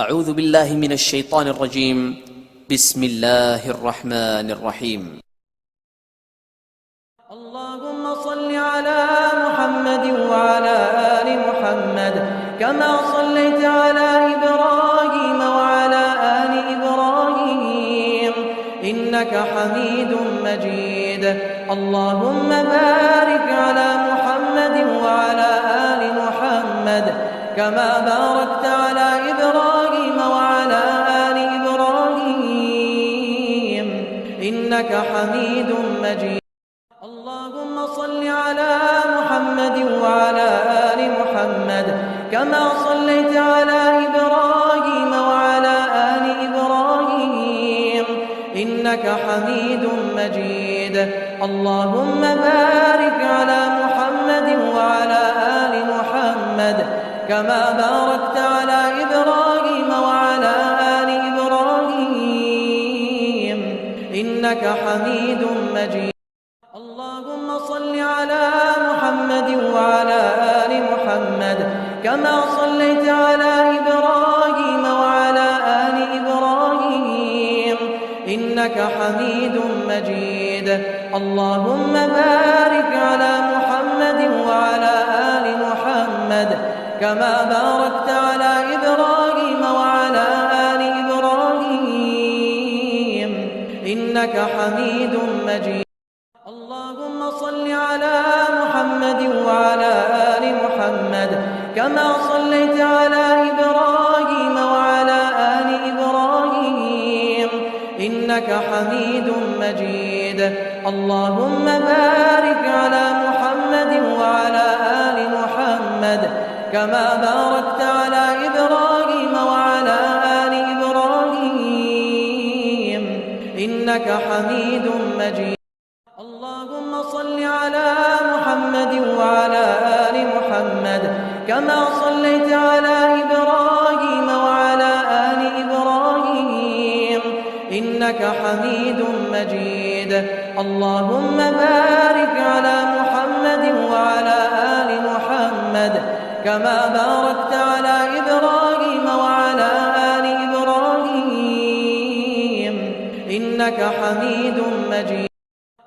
أعوذ بالله من الشيطان الرجيم. بسم الله الرحمن الرحيم. اللهم صل على محمد وعلى آل محمد كما صليت على إبراهيم وعلى آل إبراهيم إنك حميد مجيد. اللهم بارك على محمد وعلى آل محمد كما باركت على إبراهيم وعلى آل إبراهيم إنك حميد مجيد. اللهم صل على محمد وعلى آل محمد كما صليت على إبراهيم وعلى آل إبراهيم إنك حميد مجيد. اللهم بارك على محمد وعلى آل محمد كما باركت على إبراهيم وعلى آل إبراهيم إنك حميد مجيد. اللهم صل على محمد وعلى آل محمد كما صليت على إبراهيم وعلى آل إبراهيم إنك حميد مجيد. اللهم بارك على محمد وعلى آل محمد كما باركت على إبراهيم وعلى آل إبراهيم إنك حميد مجيد. اللهم صل على محمد وعلى آل محمد كما صليت على إبراهيم وعلى آل إبراهيم إنك حميد مجيد. اللهم بارك على محمد وعلى آل محمد كما باركت على إبراهيم وعلى آل إبراهيم إنك حميد مجيد. اللهم صل على محمد وعلى آل محمد كما صليت على إبراهيم وعلى آل إبراهيم إنك حميد مجيد. اللهم بارك على محمد وعلى آل محمد كما باركت على إبراهيم وعلى آل إبراهيم إنك حميد مجيد.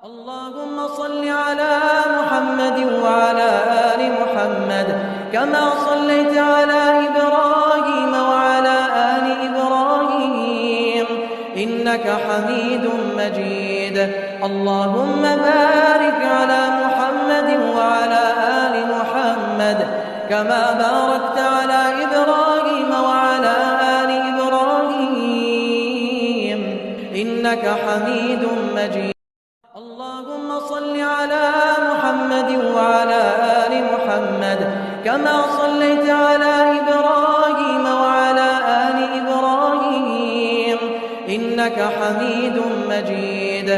اللهم صل على محمد وعلى آل محمد كما صليت على إبراهيم وعلى آل إبراهيم إنك حميد مجيد. اللهم بارك على محمد وعلى آل محمد كما باركت على إبراهيم وعلى آل إبراهيم إنك حميد مجيد. اللهم صل على محمد وعلى آل محمد كما صليت على إبراهيم وعلى آل إبراهيم إنك حميد مجيد.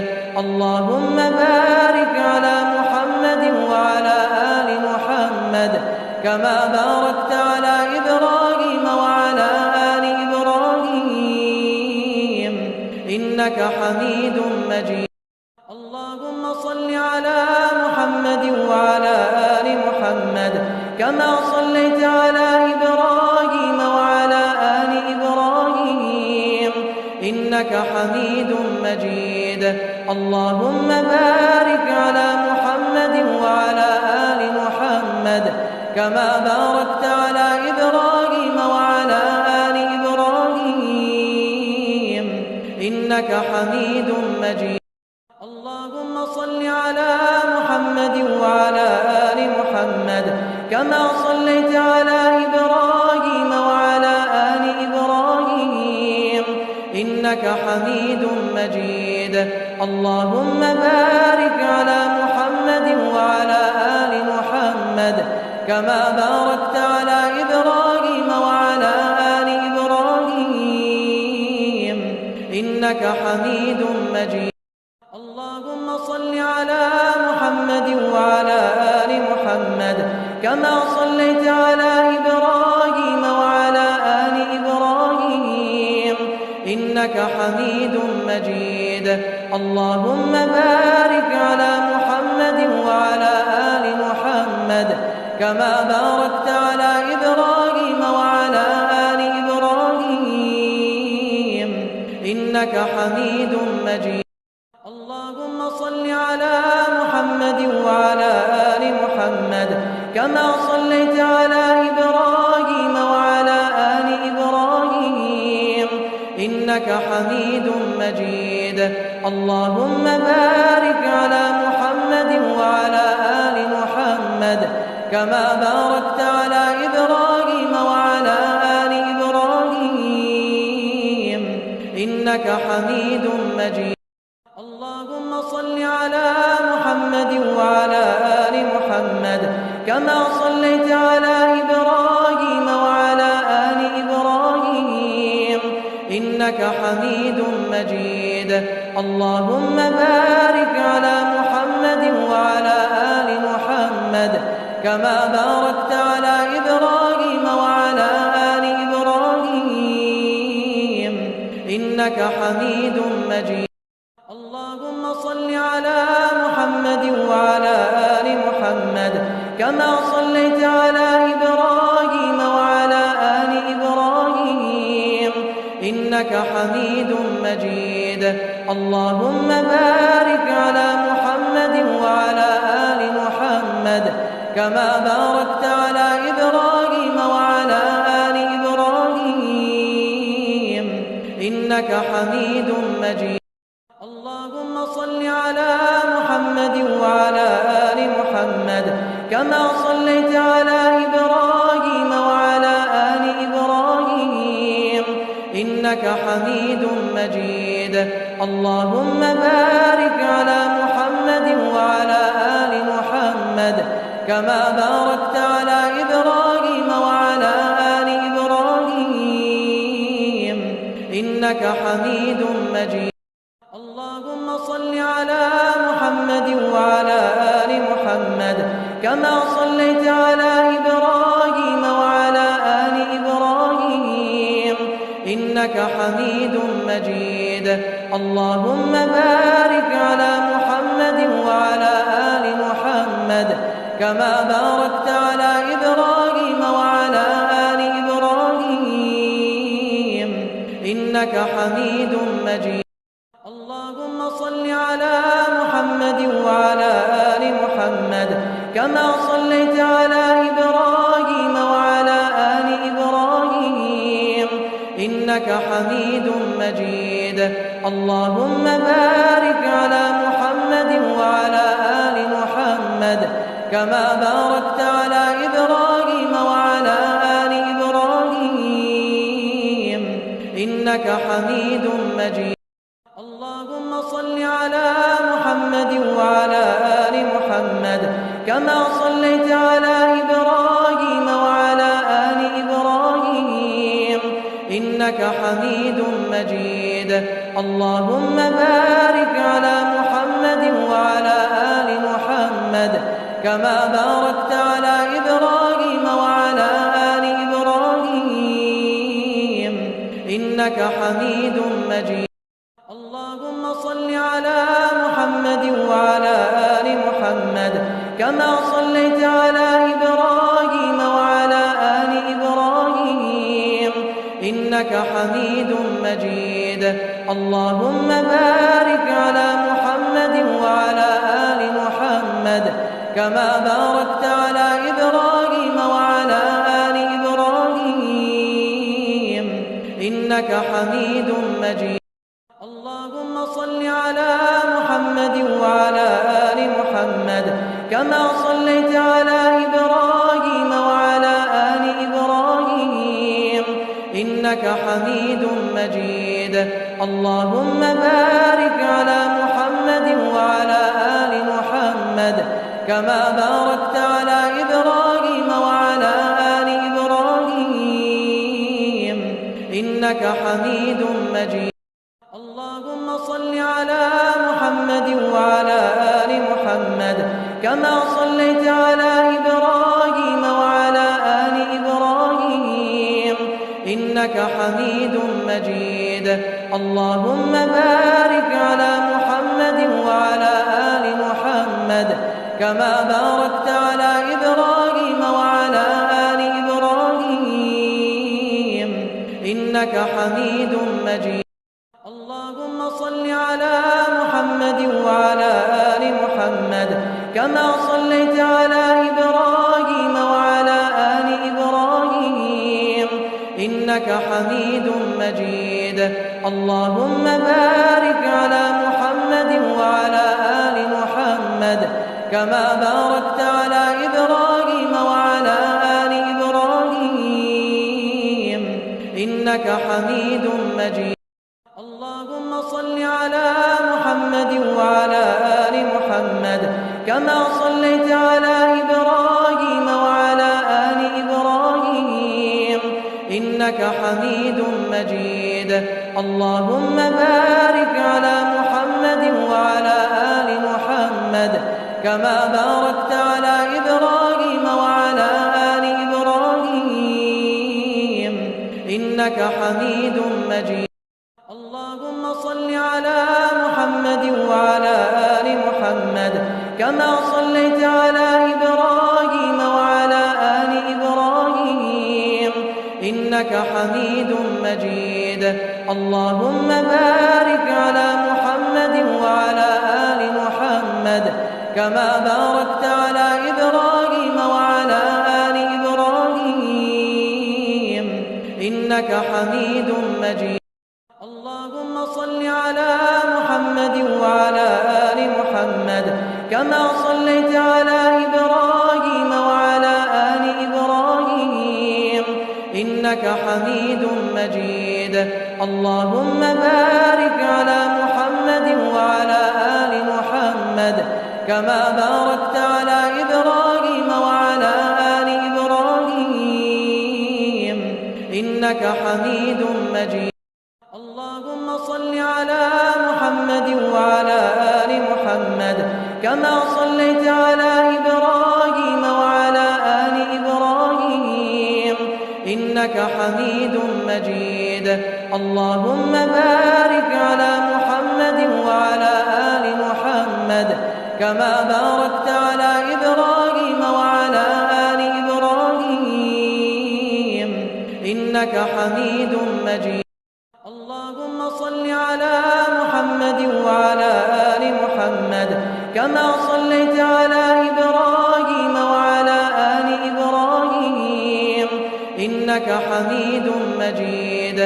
اللهم بارك على محمد وعلى آل محمد كما باركت على إبراهيم وعلى آل إبراهيم إنك حميد مجيد. اللهم صل على محمد وعلى آل محمد كما صليت على إبراهيم وعلى آل إبراهيم إنك حميد مجيد. اللهم بارك على محمد وعلى آل محمد كما باركت على إبراهيم وعلى آل إبراهيم إنك حميد مجيد. اللهم صل على محمد وعلى آل محمد كما صليت على إبراهيم وعلى آل إبراهيم إنك حميد مجيد. اللهم بارك على محمد وعلى آل محمد كما باركت على إبراهيم وعلى آل إبراهيم إنك حميد مجيد. اللهم صل على محمد وعلى آل محمد كما صليت على إبراهيم وعلى آل إبراهيم إنك حميد مجيد. اللهم بارك على محمد وعلى آل محمد كما باركت على إبراهيم وعلى آل إبراهيم إنك حميد مجيد. اللهم صل على محمد وعلى آل محمد كما صليت على إبراهيم وعلى آل إبراهيم إنك حميد مجيد. اللهم بارك على محمد وعلى آل محمد كما باركت على إبراهيم وعلى آل إبراهيم إنك حميد مجيد. اللهم صل على محمد وعلى آل محمد كما صليت على إبراهيم وعلى آل إبراهيم إنك حميد مجيد. اللهم بارك على محمد وعلى آل محمد كما باركت على إبراهيم وعلى آل إبراهيم إنك حميد مجيد. اللهم صل على محمد وعلى آل محمد كما صليت على إبراهيم وعلى آل إبراهيم إنك حميد مجيد. اللهم بارك على محمد وعلى آل محمد كما باركت على إبراهيم وعلى آل إبراهيم إنك حميد مجيد. اللهم صل على محمد وعلى آل محمد كما صليت على إبراهيم وعلى آل إبراهيم إنك حميد مجيد. اللهم بارك على محمد وعلى آل محمد كما باركت على إبراهيم وعلى آل إبراهيم إنك حميد مجيد. اللهم صل على محمد وعلى آل محمد كما صليت على إبراهيم وعلى آل إبراهيم إنك حميد مجيد. اللهم بارك على محمد وعلى آل محمد كما باركت على إبراهيم وعلى آل إبراهيم إنك حميد مجيد. اللهم صل على محمد وعلى آل محمد كما صليت على إبراهيم وعلى آل إبراهيم إنك حميد مجيد. اللهم بارك على محمد وعلى آل محمد كما باركت على إبراهيم وعلى آل إبراهيم إنك حميد مجيد. اللهم صل على محمد وعلى آل محمد كما صليت على إبراهيم وعلى آل إبراهيم إنك حميد مجيد. اللهم بارك على محمد وعلى آل محمد كما باركت على إبراهيم وعلى آل إبراهيم إنك حميد مجيد. اللهم صل على محمد وعلى آل محمد كما صليت على إبراهيم وعلى آل إبراهيم إنك حميد مجيد. اللهم بارك على محمد وعلى آل محمد كما باركت على إبراهيم وعلى آل إبراهيم إنك حميد مجيد. اللهم صل على محمد وعلى آل محمد كما صليت على إبراهيم وعلى آل إبراهيم إنك حميد مجيد. اللهم بارك على محمد وعلى آل محمد كما باركت على إبراهيم وعلى آل إبراهيم إنك حميد مجيد. اللهم صل على محمد وعلى آل محمد كما صليت على إبراهيم وعلى آل إبراهيم إنك حميد مجيد. اللهم بارك على محمد وعلى آل محمد كما باركت على إبراهيم وعلى آل إبراهيم إنك حميد مجيد. كما صليت على إبراهيم وعلى آل إبراهيم إنك حميد مجيد. اللهم بارك على محمد وعلى آل محمد كما باركت على إبراهيم وعلى آل إبراهيم إنك حميد مجيد. اللهم صل على محمد وعلى آل محمد كما صليت على إبراهيم وعلى آل إبراهيم إنك حميد مجيد. اللهم بارك على محمد وعلى آل محمد كما باركت على إبراهيم وعلى آل إبراهيم إنك حميد مجيد. اللهم صل على محمد وعلى آل محمد كما صليت على إبراهيم وعلى آل إبراهيم إنك حميد مجيد. اللهم بارك على محمد وعلى آل محمد كما باركت على إبراهيم وعلى آل إبراهيم إنك حميد مجيد. اللهم صل على محمد وعلى آل محمد كما صليت على إبراهيم وعلى آل إبراهيم إنك حميد مجيد. اللهم بارك على محمد وعلى آل محمد كما باركت على إبراهيم وعلى آل إبراهيم إنك حميد مجيد. اللهم صل على محمد وعلى آل محمد كما صليت على إبراهيم وعلى آل إبراهيم إنك حميد مجيد. اللهم بارك على محمد وعلى آل محمد كما باركت على إبراهيم وعلى آل إبراهيم إنك حميد مجيد. اللهم صل على محمد وعلى آل محمد كما صليت على إبراهيم وعلى آل إبراهيم إنك حميد مجيد.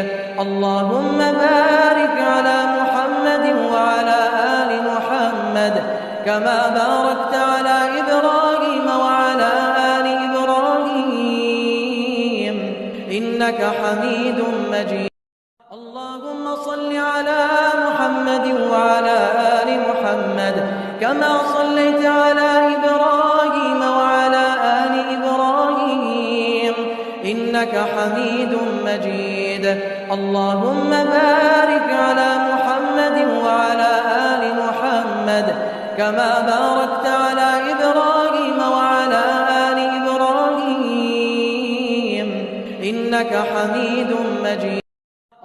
اللهم بارك على محمد وعلى آل محمد كما باركت على إبراهيم وعلى آل إبراهيم إنك حميد مجيد. اللهم صل على محمد وعلى آل محمد كما صليت على إبراهيم وعلى آل إبراهيم إنك حميد مجيد. اللهم بارك على محمد وعلى آل محمد كما باركت على إبراهيم وعلى آل إبراهيم إنك حميد مجيد.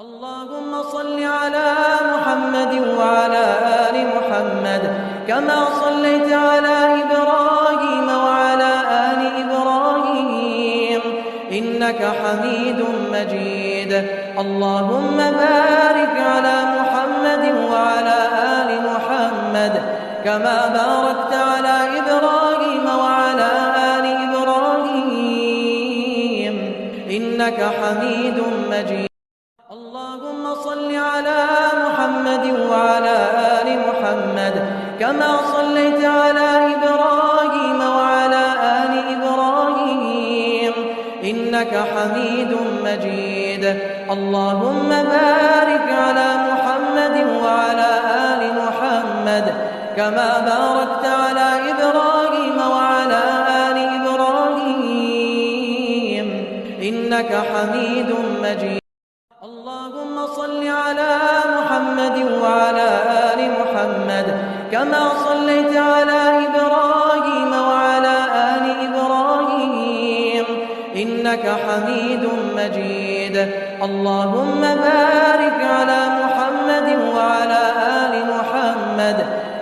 اللهم صل على محمد وعلى آل محمد كما صليت على إبراهيم وعلى آل إبراهيم إنك حميد مجيد. اللهم بارك على محمد وعلى آل محمد كما باركت على إبراهيم وعلى آل إبراهيم إنك حميد مجيد. اللهم صل على محمد وعلى آل محمد كما صليت على إبراهيم وعلى آل إبراهيم إنك حميد مجيد. اللهم بارك على محمد وعلى آل محمد كما باركت على إبراهيم وعلى آل إبراهيم إنك حميد مجيد. اللهم صل على محمد وعلى آل محمد كما صليت على إبراهيم وعلى آل إبراهيم إنك حميد مجيد. اللهم بارك على محمد وعلى آل محمد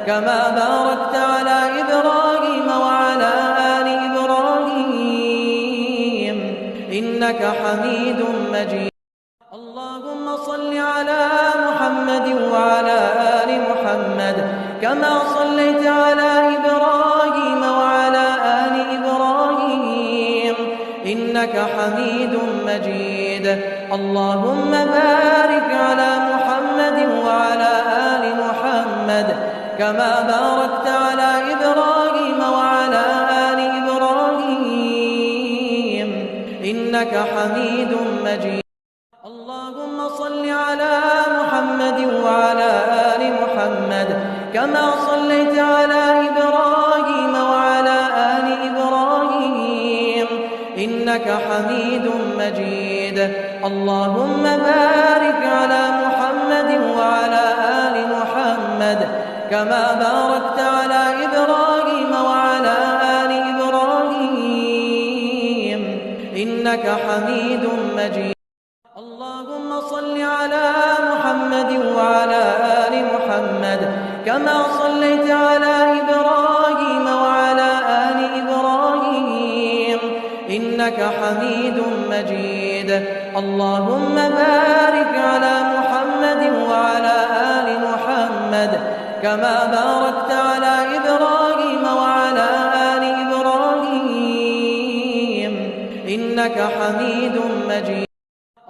كما باركت على إبراهيم وعلى آل إبراهيم إنك حميد مجيد. اللهم صل على محمد وعلى آل محمد كما صليت على إبراهيم إنك حميد مجيد. اللهم بارك على محمد وعلى آل محمد كما باركت على إبراهيم وعلى آل إبراهيم إنك حميد مجيد. اللهم صل على محمد وعلى آل محمد كما صليت على إبراهيم وعلى آل إبراهيم إنك حميد مجيد. اللهم بارك على محمد وعلى آل محمد كما باركت على إبراهيم وعلى آل إبراهيم إنك حميد مجيد. اللهم صل على محمد وعلى آل محمد كما صليت على إبراهيم وعلى آل إبراهيم إنك حميد مجيد. اللهم بارك على محمد وعلى آل محمد كما باركت على إبراهيم وعلى آل إبراهيم إنك حميد مجيد.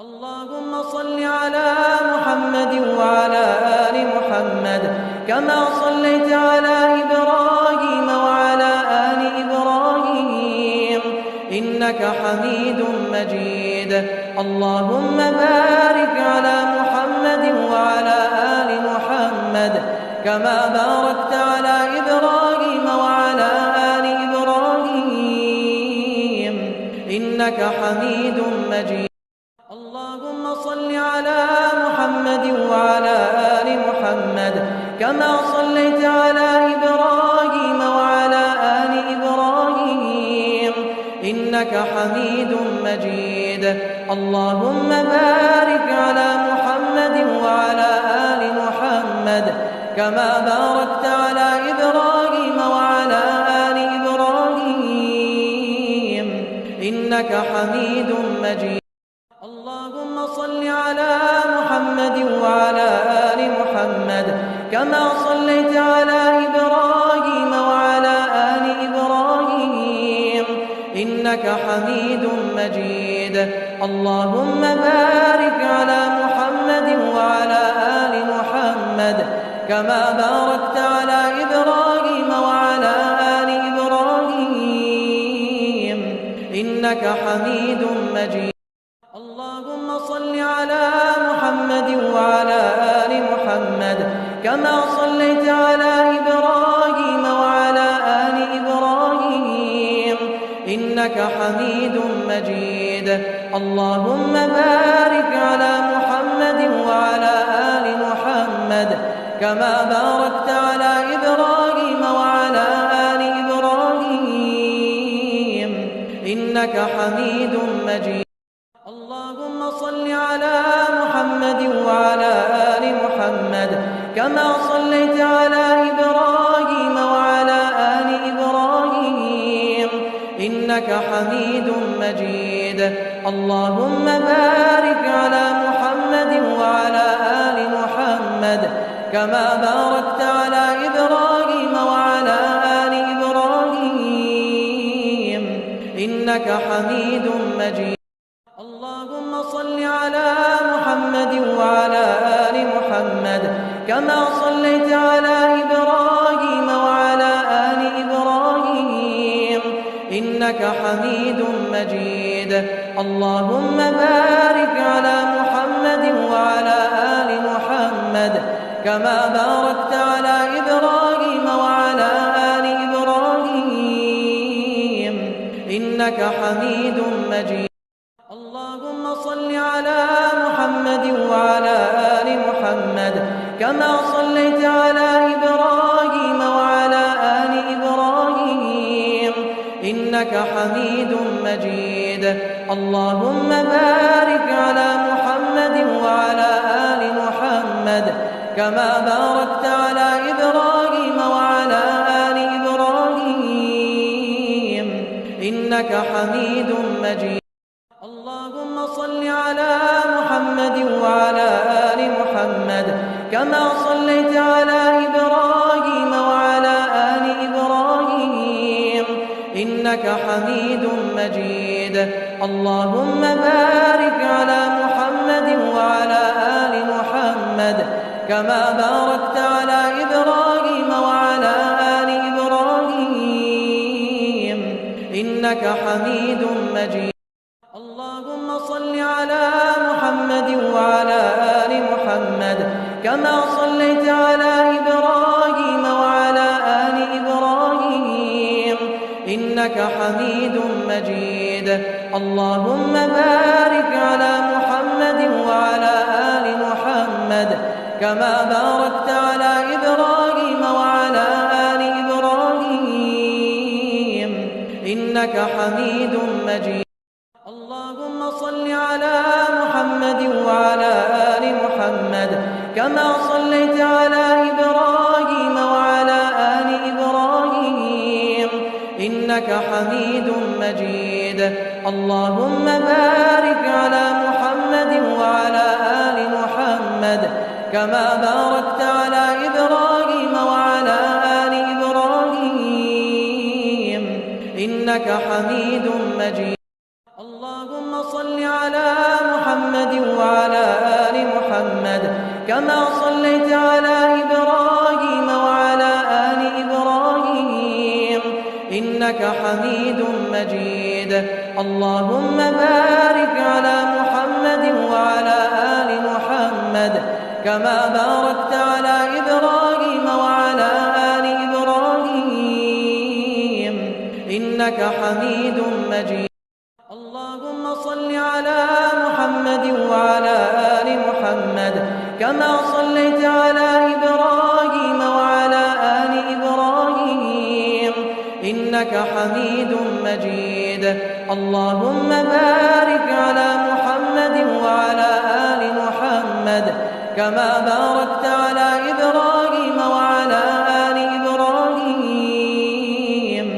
اللهم صل على محمد وعلى آل محمد كما صليت على إبراهيم وعلى آل إبراهيم إنك حميد مجيد. اللهم بارك على محمد وعلى آل محمد كما باركت على إبراهيم وعلى آل إبراهيم إنك حميد مجيد. اللهم صل على محمد وعلى آل محمد كما صليت على إبراهيم وعلى آل إبراهيم إنك حميد مجيد. اللهم بارك على محمد وعلى آل محمد كما باركت على إبراهيم وعلى آل إبراهيم إنك حميد مجيد. اللهم صل على محمد وعلى آل محمد كما صليت على إبراهيم وعلى آل إبراهيم إنك حميد مجيد. اللهم بارك على محمد وعلى آل محمد كما باركت على إبراهيم وعلى آل إبراهيم إنك حميد مجيد. اللهم صل على محمد وعلى آل محمد كما صليت على إبراهيم وعلى آل إبراهيم إنك حميد مجيد. اللهم بارك على محمد وعلى آل محمد كما باركت على إبراهيم وعلى آل إبراهيم إنك حميد مجيد. اللهم صل على محمد وعلى آل محمد كما صليت على إبراهيم وعلى آل إبراهيم إنك حميد مجيد. اللهم بارك على محمد وعلى آل محمد كما باركت على إبراهيم وعلى آل إبراهيم إنك حميد مجيد. اللهم صل على محمد وعلى آل محمد كما صليت على إبراهيم وعلى آل إبراهيم إنك حميد مجيد. اللهم بارك على محمد وعلى آل محمد كما باركت على إبراهيم وعلى آل إبراهيم إنك حميد مجيد. اللهم صل على محمد وعلى آل محمد كما صليت على إبراهيم وعلى آل إبراهيم إنك حميد مجيد. اللهم بارك على محمد وعلى آل محمد كما باركت على إبراهيم وعلى آل إبراهيم إنك حميد مجيد. اللهم صل على محمد وعلى آل محمد كما صليت على إبراهيم وعلى آل إبراهيم إنك حميد مجيد. اللهم بارك على محمد وعلى آل محمد كما باركت على إبراهيم وعلى آل إبراهيم إنك حميد مجيد. اللهم صل على محمد وعلى آل محمد كما صليت على إبراهيم وعلى آل إبراهيم إنك حميد مجيد. اللهم بارك على محمد وعلى آل محمد كما باركت على إبراهيم وعلى آل إبراهيم إنك حميد مجيد. اللهم صل على محمد وعلى آل محمد كما صليت على إبراهيم وعلى آل إبراهيم إنك حميد مجيد. اللهم بارك على محمد وعلى آل محمد كما باركت على إبراهيم وعلى آل إبراهيم إنك حميد مجيد. اللهم صل على محمد وعلى آل محمد كما صليت على إبراهيم وعلى آل إبراهيم إنك حميد مجيد. اللهم بارك على محمد وعلى آل محمد كما باركت على إبراهيم وعلى آل إبراهيم إنك حميد مجيد. اللهم صل على محمد وعلى آل محمد كما صليت على إبراهيم وعلى آل إبراهيم إنك حميد مجيد. اللهم بارك على محمد وعلى آل محمد كما باركت على إبراهيم وعلى آل إبراهيم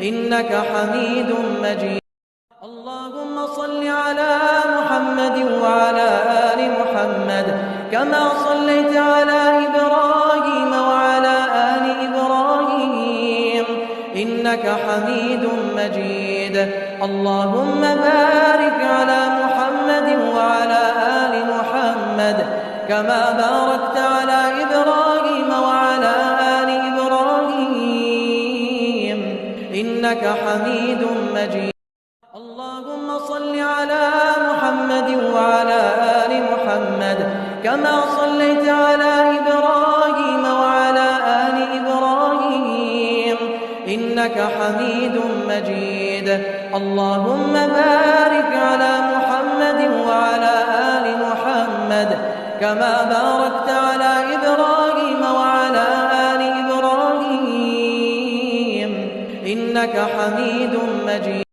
إنك حميد مجيد. اللهم صل على محمد وعلى آل محمد كما صليت على إبراهيم وعلى آل إبراهيم إنك حميد مجيد. اللهم بارك على محمد وعلى آل محمد كما باركت على إبراهيم وعلى آل إبراهيم إنك حميد مجيد. اللهم صل على محمد وعلى آل محمد كما صليت على إبراهيم وعلى آل إبراهيم إنك حميد مجيد. اللهم بارك على محمد وعلى آل محمد كما باركت على إبراهيم وعلى آل إبراهيم إنك حميد مجيد.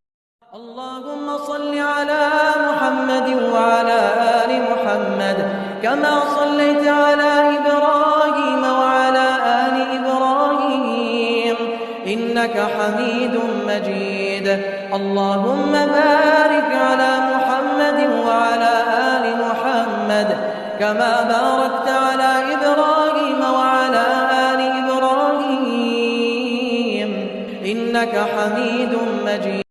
اللهم صل على محمد وعلى آل محمد كما صليت على إبراهيم وعلى آل إبراهيم إنك حميد مجيد. اللهم بارك على محمد وعلى آل محمد كما باركت على إبراهيم وعلى آل إبراهيم إنك حميد مجيد.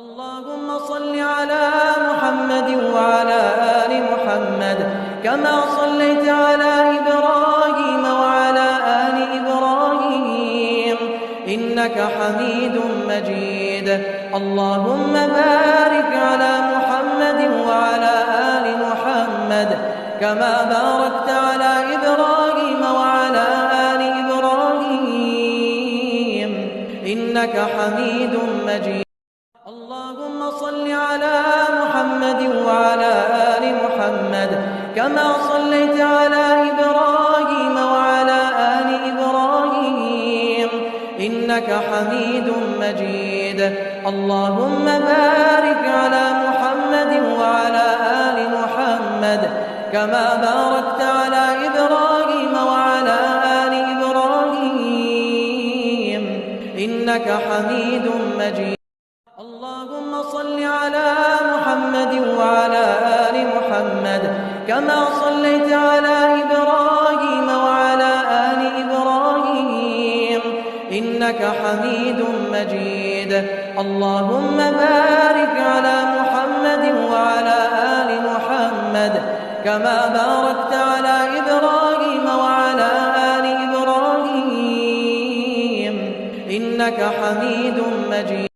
اللهم صل على محمد وعلى آل محمد كما صليت على إبراهيم وعلى آل إبراهيم إنك حميد مجيد. اللهم بارك على محمد وعلى آل محمد كما باركت على إبراهيم وعلى آل إبراهيم إنك حميد مجيد. اللهم صل على محمد وعلى آل محمد كما صليت على إبراهيم وعلى آل إبراهيم إنك حميد مجيد. اللهم بارك على محمد وعلى آل محمد كما باركت على إبراهيم وعلى آل إبراهيم إنك حميد مجيد. اللهم صل على محمد وعلى آل محمد كما صليت على إبراهيم وعلى آل إبراهيم إنك حميد مجيد. مجيد. اللهم بارك على محمد وعلى آل محمد كما باركت على إبراهيم وعلى آل إبراهيم إنك حميد مجيد.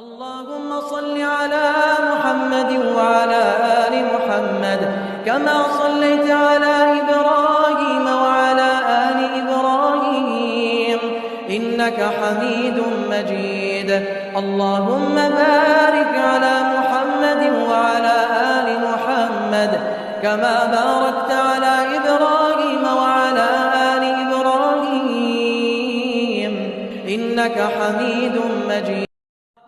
اللهم صل على محمد وعلى آل محمد كما صليت على إبراهيم وعلى آل إبراهيم إنك حميد مجيد. اللهم بارك على محمد وعلى آل محمد كما باركت على إبراهيم وعلى آل إبراهيم إنك حميد مجيد.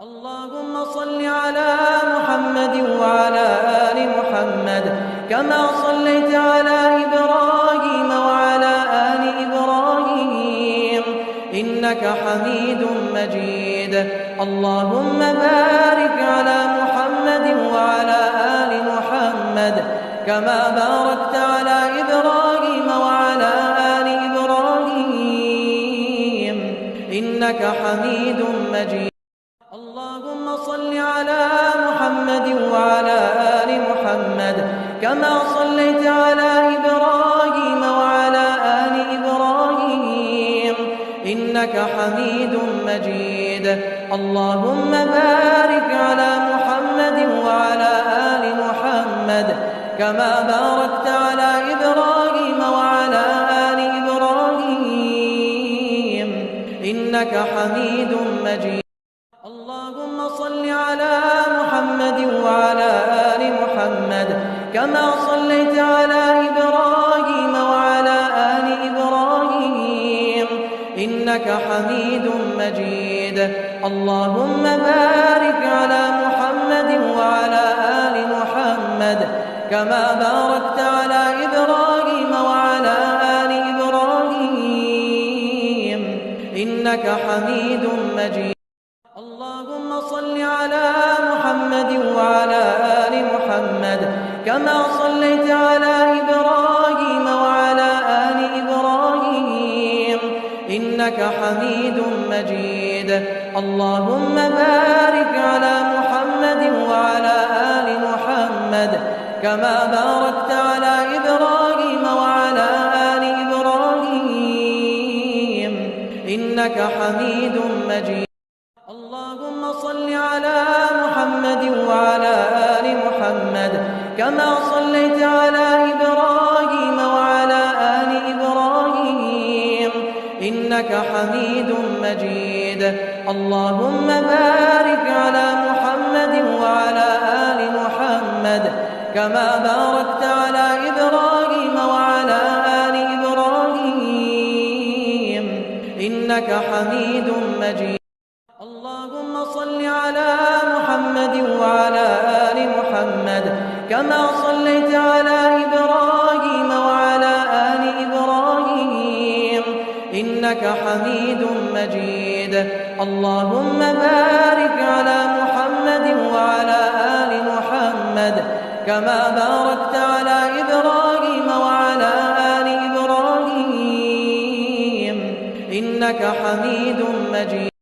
اللهم صل على محمد وعلى آل محمد كما صليت على إبراهيم وعلى آل إبراهيم إنك حميد مجيد. اللهم بارك على محمد وعلى آل محمد كما باركت على إبراهيم وعلى آل إبراهيم إنك حميد مجيد. اللهم صل على محمد وعلى آل محمد كما صليت على إبراهيم وعلى آل إبراهيم إنك حميد مجيد. اللهم بارك على محمد وعلى آل محمد كما باركت على إبراهيم وعلى آل إبراهيم إنك حميد مجيد. اللهم صل على محمد وعلى آل محمد كما صليت على إبراهيم وعلى آل إبراهيم إنك حميد مجيد. اللهم بارك على محمد وعلى آل محمد كما باركت على إبراهيم وعلى آل إبراهيم إنك حميد مجيد. اللهم صل على محمد وعلى آل محمد كما صليت على إبراهيم وعلى آل إبراهيم إنك حميد مجيد. اللهم بارك على محمد وعلى آل محمد كما باركت على إبراهيم وعلى آل إبراهيم إنك حميد مجيد. اللهم صل على محمد وعلى آل محمد كما صليت على إبراهيم وعلى آل إبراهيم إنك حميد مجيد. اللهم بارك على محمد وعلى آل محمد كما باركت على إبراهيم وعلى آل إبراهيم إنك حميد مجيد. اللهم صل على محمد وعلى آل محمد كما صليت على إبراهيم وعلى آل إبراهيم إنك حميد مجيد. اللهم بارك على محمد وعلى آل محمد كما باركت على إبراهيم وعلى آل إبراهيم إنك حميد مجيد.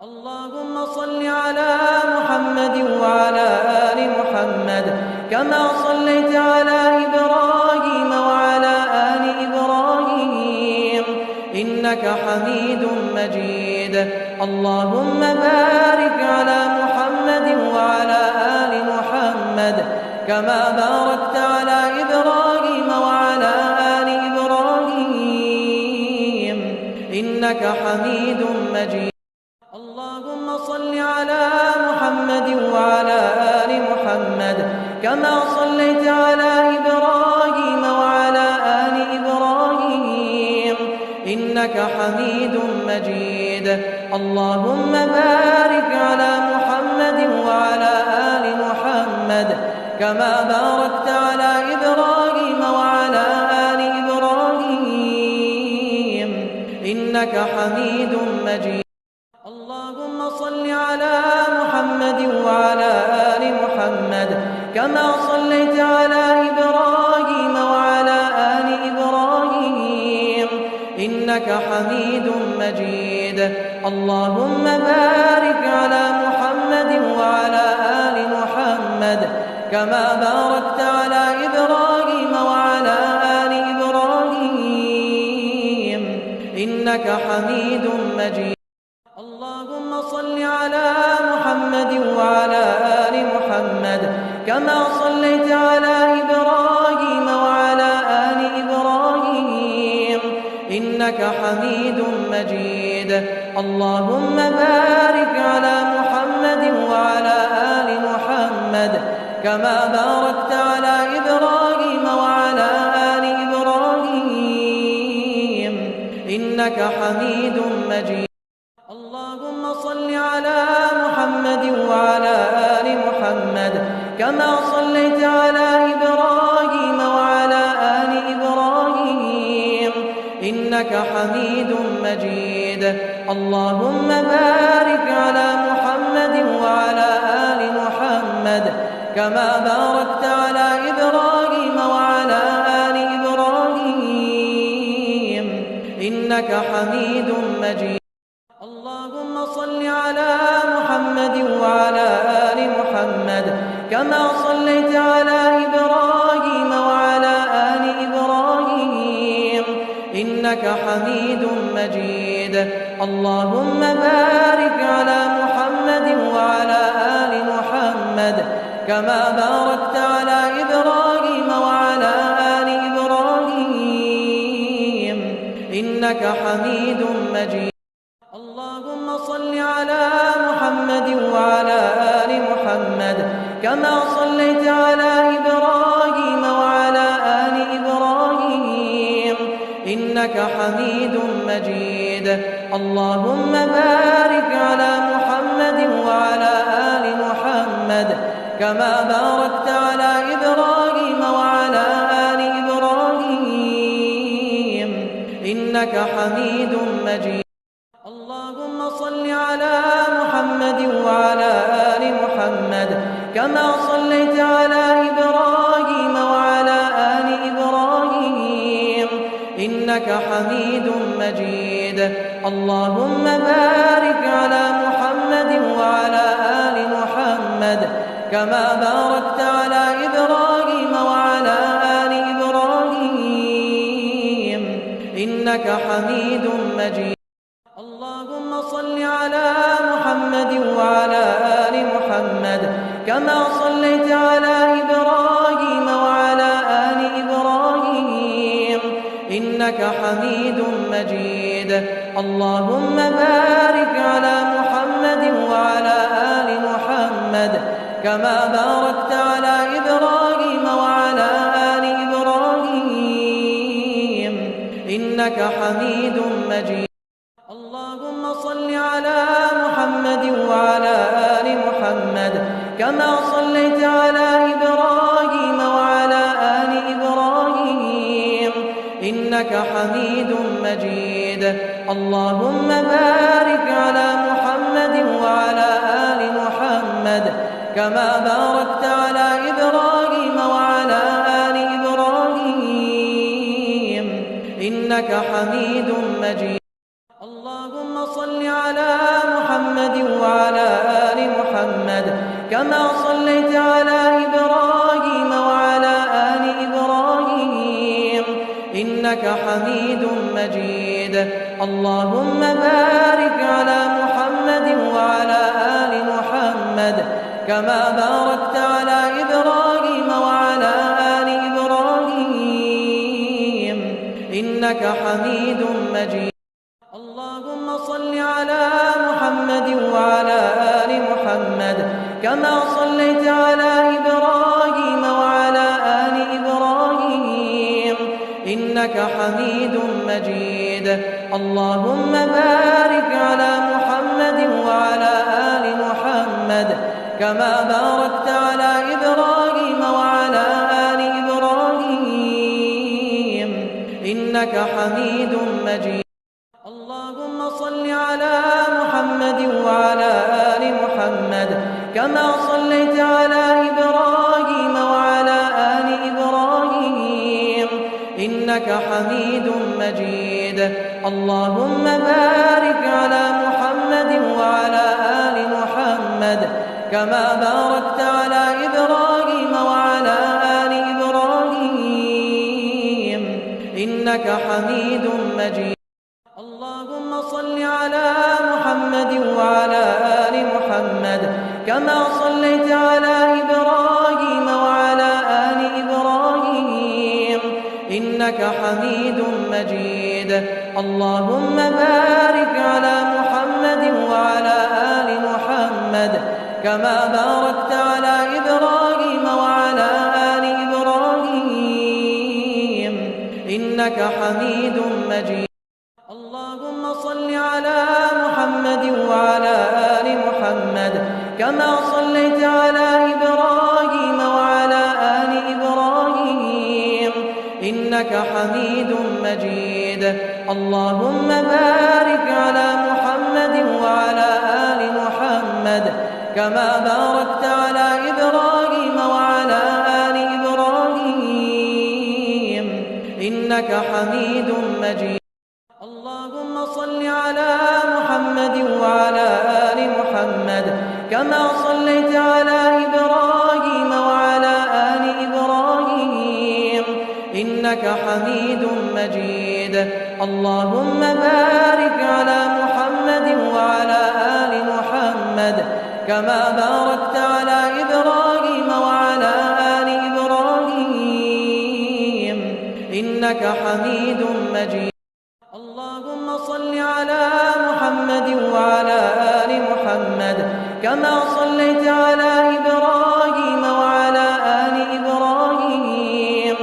اللهم صل على محمد وعلى آل محمد كما صليت على إبراهيم وعلى آل إبراهيم إنك حميد مجيد. اللهم بارك على محمد وعلى آل محمد كما باركت على إبراهيم وعلى آل إبراهيم إنك حميد مجيد. اللهم صل على محمد وعلى آل محمد كما صليت على إبراهيم وعلى آل إبراهيم إنك حميد مجيد. اللهم بارك على محمد وعلى آل محمد كما باركت على إبراهيم وعلى آل إبراهيم إنك حميد مجيد. اللهم صل على محمد وعلى آل محمد كما صليت على إبراهيم وعلى آل إبراهيم إنك حميد مجيد. مجيد. اللهم بارك على محمد وعلى آل محمد كما باركت على إبراهيم وعلى آل إبراهيم إنك حميد مجيد. اللهم صل على محمد وعلى آل محمد كما صليت على إبراهيم وعلى آل إبراهيم إنك حميد مجيد. اللهم بارك على محمد وعلى آل محمد كما باركت على إبراهيم وعلى آل إبراهيم إنك حميد مجيد. اللهم صل على محمد وعلى آل محمد كما صليت على إبراهيم وعلى آل إبراهيم إنك حميد مجيد. اللهم بارك على محمد وعلى آل محمد كما باركت على إبراهيم وعلى آل إبراهيم إنك حميد مجيد. اللهم صل على محمد وعلى آل محمد كما صليت على إبراهيم وعلى آل إبراهيم إنك حميد مجيد. اللهم بارك على محمد وعلى آل محمد كما باركت على إبراهيم وعلى آل إبراهيم إنك حميد مجيد. اللهم صل على محمد وعلى آل محمد كما صليت على إبراهيم وعلى آل إبراهيم إنك حميد مجيد. اللهم بارك على محمد وعلى آل محمد كما باركت على إبراهيم وعلى آل إبراهيم إنك حميد مجيد. اللهم صل على محمد وعلى آل محمد كما صليت على إبراهيم وعلى آل إبراهيم إنك حميد مجيد. اللهم بارك على محمد وعلى آل محمد كما باركت على إبراهيم وعلى آل إبراهيم إنك حميد مجيد. اللهم صل على محمد وعلى آل محمد كما صليت على إبراهيم وعلى آل إبراهيم إنك حميد مجيد. اللهم بارك على محمد وعلى آل محمد كما باركت على إبراهيم وعلى آل إبراهيم إنك حميد مجيد. اللهم صل على محمد وعلى آل محمد كما صليت على إبراهيم وعلى آل إبراهيم إنك حميد مجيد. اللهم بارك على محمد وعلى آل محمد كما باركت على إبراهيم وعلى آل إبراهيم إنك حميد مجيد. اللهم صل على محمد وعلى آل محمد كما صليت على إبراهيم وعلى آل إبراهيم إنك حميد مجيد. اللهم بارك على محمد وعلى آل محمد كما باركت على إبراهيم وعلى آل إبراهيم إنك حميد مجيد. اللهم صل على محمد وعلى آل محمد كما صليت على إبراهيم وعلى آل إبراهيم إنك حميد مجيد. اللهم بارك على محمد وعلى آل محمد كما باركت على إبراهيم وعلى آل إبراهيم إنك حميد مجيد. اللهم صل على محمد وعلى آل محمد كما صليت على إبراهيم وعلى آل إبراهيم إنك حميد مجيد. اللهم بارك على محمد وعلى آل محمد كما باركت على إبراهيم وعلى آل إبراهيم إنك حميد مجيد. اللهم صل على محمد وعلى آل محمد كما صليت على إبراهيم وعلى آل إبراهيم إنك حميد مجيد. اللهم بارك على محمد وعلى آل محمد كما باركت على إبراهيم وعلى آل إبراهيم إنك حميد مجيد. اللهم صل على محمد وعلى آل محمد كما صليت على إبراهيم وعلى آل إبراهيم إنك حميد مجيد. اللهم بارك على محمد وعلى آل محمد كما باركت على إبراهيم وعلى آل إبراهيم إنك حميد مجيد. اللهم صل على محمد وعلى آل محمد كما صليت على إبراهيم وعلى آل إبراهيم إنك حميد مجيد. اللهم بارك على محمد وعلى آل محمد كما باركت على إبراهيم وعلى آل إبراهيم إنك حميد مجيد. اللهم صل على محمد وعلى آل محمد كما صليت على إبراهيم وعلى آل إبراهيم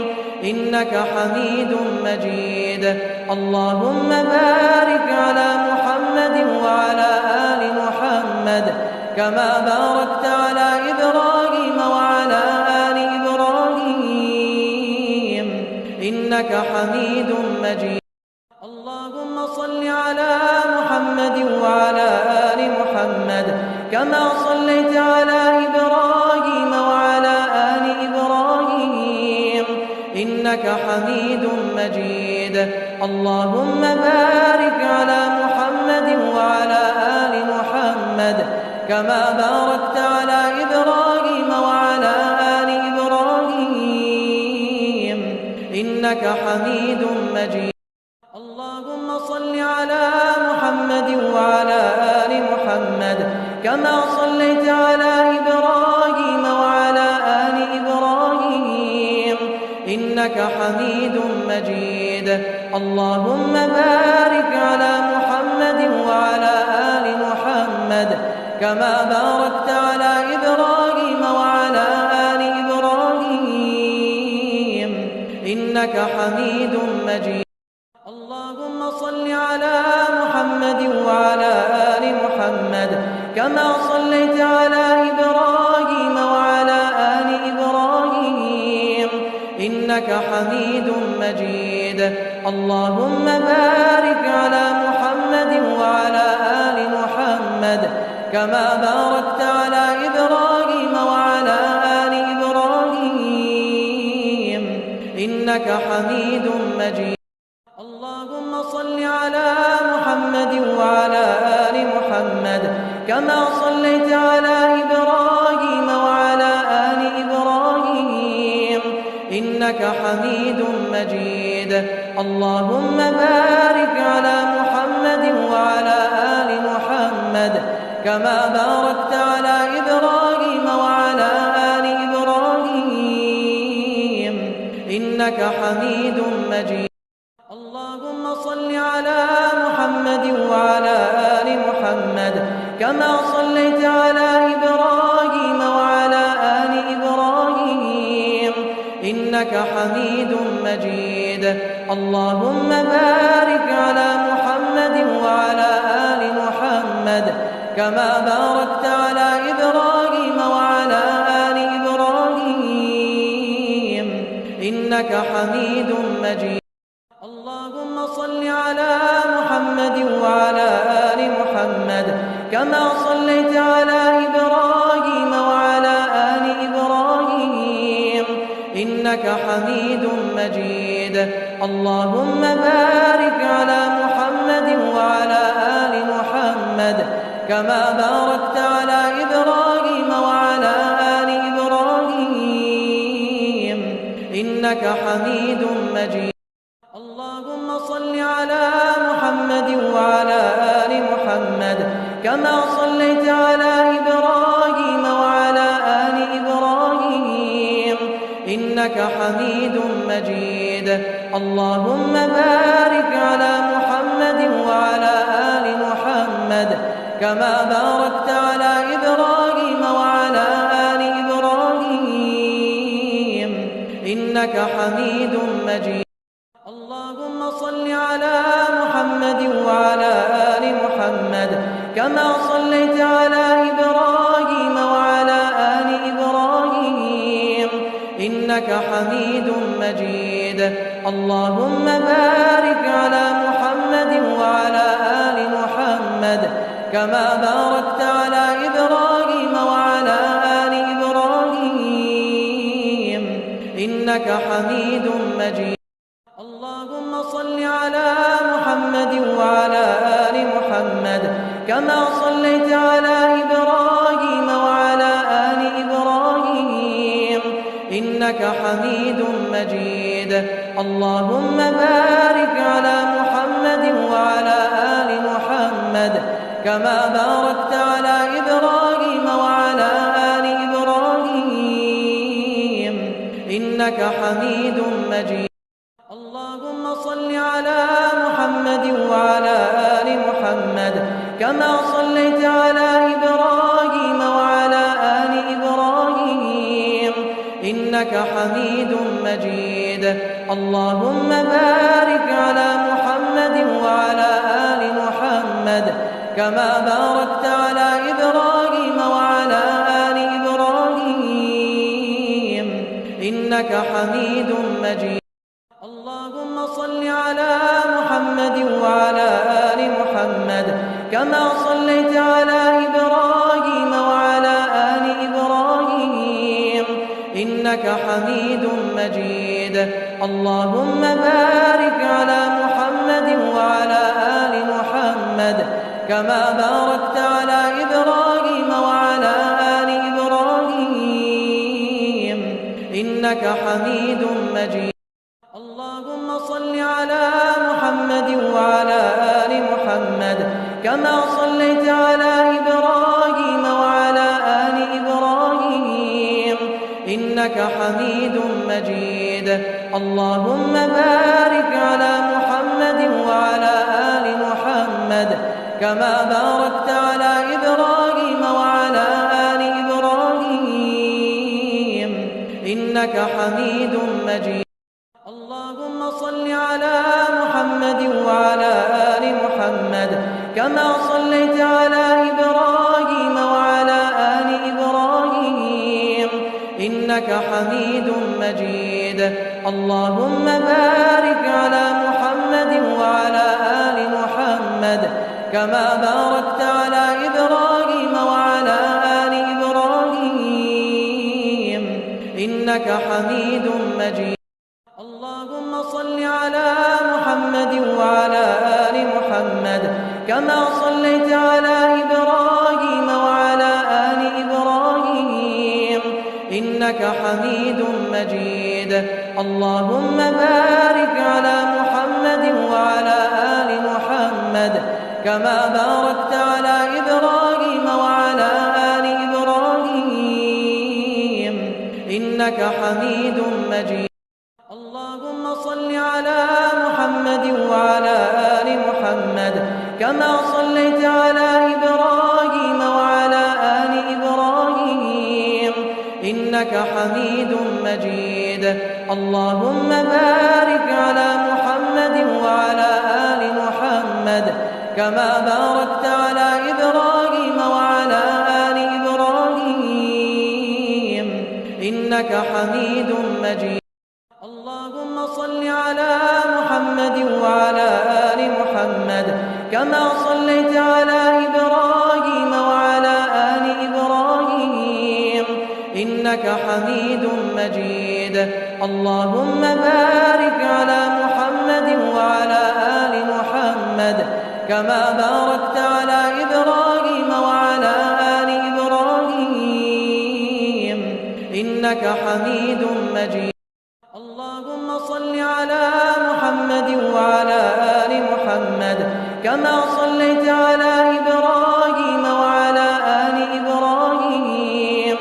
إنك حميد مجيد. اللهم بارك على محمد وعلى آل محمد كما باركت على إبراهيم وعلى آل إبراهيم إنك حميد مجيد. اللهم صل على محمد وعلى آل محمد كما صليت على إبراهيم وعلى آل إبراهيم إنك حميد مجيد. اللهم بارك على محمد وعلى آل محمد كما باركت على إبراهيم وعلى آل إبراهيم إنك حميد مجيد. اللهم صل على محمد وعلى آل محمد كما صليت على إبراهيم وعلى آل إبراهيم إنك حميد مجيد. اللهم بارك على محمد وعلى آل محمد كما باركت على إبراهيم وعلى آل إبراهيم إنك حميد مجيد. اللهم صل على محمد وعلى آل محمد كما صليت على إبراهيم وعلى آل إبراهيم إنك حميد مجيد. اللهم بارك على محمد وعلى آل محمد كما باركت على إبراهيم وعلى آل إبراهيم إنك حميد مجيد. اللهم صل على محمد وعلى آل محمد كما صليت على إبراهيم وعلى آل إبراهيم إنك حميد مجيد. اللهم بارك على محمد وعلى آل محمد كما باركت على إبراهيم وعلى آل إبراهيم إنك حميد مجيد. اللهم صل على محمد وعلى آل محمد كما صليت على إبراهيم وعلى آل إبراهيم إنك حميد مجيد. اللهم بارك على محمد وعلى آل محمد كما باركت على إبراهيم وعلى آل إبراهيم إنك حميد مجيد. اللهم صل على محمد وعلى آل محمد كما صليت على إبراهيم وعلى آل إبراهيم إنك حميد مجيد. اللهم بارك على محمد محمد كما باركت على إبراهيم وعلى آل إبراهيم إنك حميد مجيد. اللهم صل على محمد وعلى آل محمد كما صليت على إبراهيم وعلى آل إبراهيم إنك حميد مجيد. اللهم بارك على محمد وعلى آل محمد كما باركت على إبراهيم وعلى آل إبراهيم إنك حميد مجيد. اللهم صل على محمد وعلى آل محمد كما صليت على إبراهيم وعلى آل إبراهيم إنك حميد مجيد. اللهم بارك على محمد وعلى آل محمد كما باركت على إبراهيم وعلى آل إبراهيم إنك حميد مجيد. اللهم صل على محمد وعلى آل محمد كما صليت على إبراهيم وعلى آل إبراهيم إنك حميد مجيد. اللهم بارك على محمد وعلى آل محمد كما باركت على إبراهيم وعلى آل إبراهيم إنك حميد مجيد. اللهم صل على محمد وعلى آل محمد كما صليت على إبراهيم وعلى آل إبراهيم إنك حميد مجيد. اللهم بارك على محمد وعلى آل محمد كما باركت على إبراهيم وعلى آل إبراهيم إنك حميد مجيد. اللهم صل على محمد وعلى آل محمد كما صليت على إبراهيم وعلى آل إبراهيم إنك حميد مجيد. اللهم بارك على محمد وعلى آل محمد كما باركت على إبراهيم وعلى آل إبراهيم إنك حميد مجيد. اللهم صل على محمد وعلى آل محمد كما صليت على إبراهيم وعلى آل إبراهيم إنك حميد مجيد. اللهم بارك على محمد وعلى آل محمد كما باركت على إبراهيم وعلى آل إبراهيم إنك حميد مجيد. اللهم صل على محمد وعلى آل محمد كما صليت على إبراهيم وعلى آل إبراهيم إنك حميد مجيد. اللهم بارك على محمد وعلى آل محمد كما باركت على إبراهيم وعلى آل إبراهيم إنك حميد مجيد. اللهم صل على محمد وعلى آل محمد كما صليت على إبراهيم وعلى آل إبراهيم إنك حميد مجيد. اللهم بارك على محمد وعلى آل محمد كما باركت على إبراهيم وعلى آل إبراهيم إنك حميد مجيد. اللهم صل على محمد وعلى آل محمد كما صليت على إبراهيم وعلى آل إبراهيم إنك حميد مجيد. اللهم بارك على محمد وعلى آل محمد كما باركت على إبراهيم وعلى آل إبراهيم إنك حميد مجيد. اللهم صل على محمد وعلى آل محمد كما صليت على إبراهيم وعلى آل إبراهيم إنك حميد مجيد. اللهم بارك على محمد وعلى آل محمد كما باركت على إبراهيم وعلى آل إبراهيم إنك حميد مجيد. اللهم صل على محمد وعلى آل محمد كما صليت على إبراهيم وعلى آل إبراهيم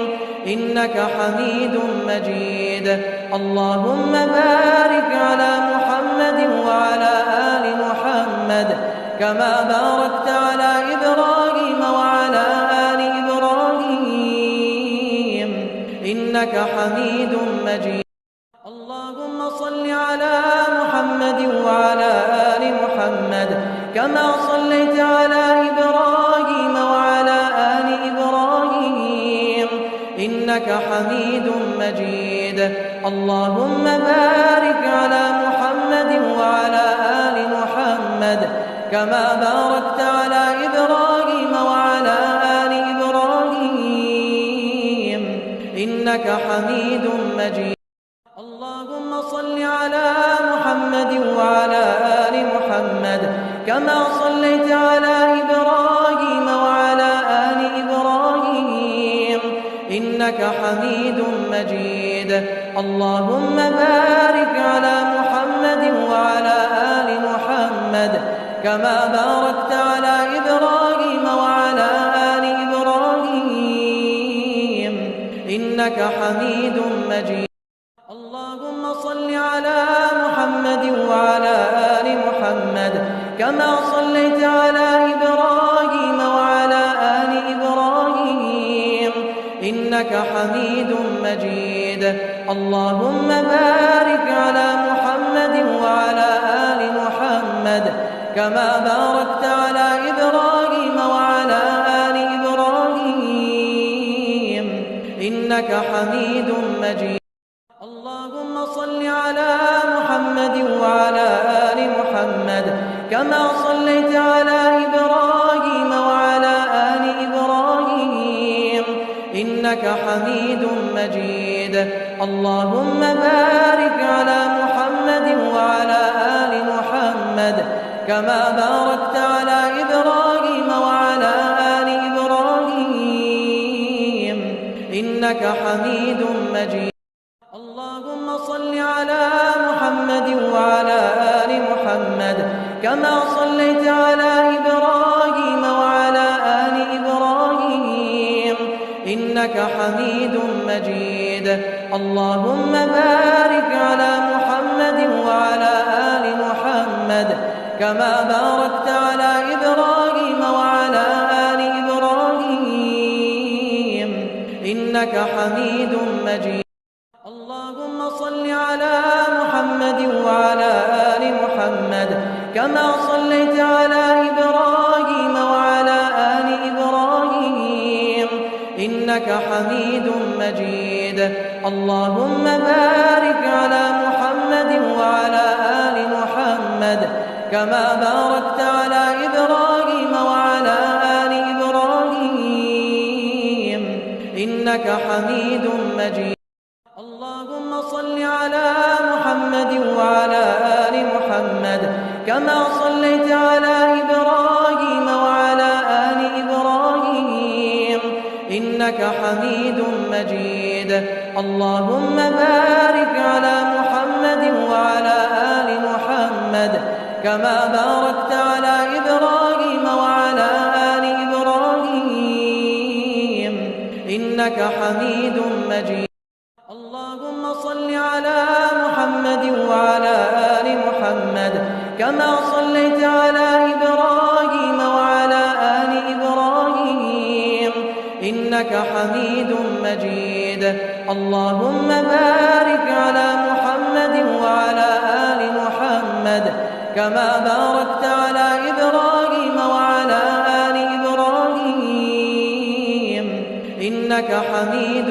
إنك حميد مجيد. اللهم بارك على محمد وعلى آل محمد كما باركت على إبراهيم وعلى آل إبراهيم إنك حميد مجيد. اللهم صل على محمد وعلى آل محمد كما صليت على إبراهيم وعلى آل إبراهيم إنك حميد مجيد. اللهم بارك على محمد وعلى آل محمد كما باركت على إبراهيم وعلى آل إبراهيم إنك حميد مجيد. اللهم صل على محمد وعلى آل محمد كما صليت على إبراهيم وعلى آل إبراهيم إنك حميد مجيد. اللهم بارك على محمد وعلى آل محمد كما باركت على إبراهيم وعلى آل إبراهيم إنك حميد مجيد. اللهم صل على محمد وعلى آل محمد كما صليت على إبراهيم وعلى آل إبراهيم إنك حميد مجيد. اللهم بارك على محمد وعلى آل محمد كما باركت على إبراهيم وعلى آل إبراهيم إنك حميد مجيد. اللهم صل على محمد وعلى آل محمد كما صليت على إبراهيم وعلى آل إبراهيم إنك حميد مجيد. اللهم بارك على محمد وعلى آل محمد كما باركت على إبراهيم وعلى آل إبراهيم إنك حميد مجيد. اللهم صل على محمد وعلى آل محمد كما صليت على إبراهيم وعلى آل إبراهيم إنك حميد مجيد. اللهم بارك على محمد وعلى آل محمد كما باركت على إبراهيم وعلى آل إبراهيم إنك حميد مجيد. اللهم صل على محمد وعلى آل محمد كما صليت على إبراهيم وعلى آل إبراهيم إنك حميد مجيد. اللهم بارك على محمد وعلى آل محمد كما باركت على إبراهيم وعلى آل إبراهيم إنك حميد مجيد. اللهم صل على محمد وعلى آل محمد كما صليت على إبراهيم وعلى آل إبراهيم إنك حميد مجيد. اللهم بارك على محمد وعلى آل محمد كما باركت على إبراهيم وعلى آل إبراهيم إنك حميد مجيد. اللهم صل على محمد وعلى آل محمد كما صليت على إبراهيم وعلى آل إبراهيم إنك حميد مجيد. اللهم بارك على محمد وعلى آل محمد كما باركت على إبراهيم وعلى آل إبراهيم إنك حميد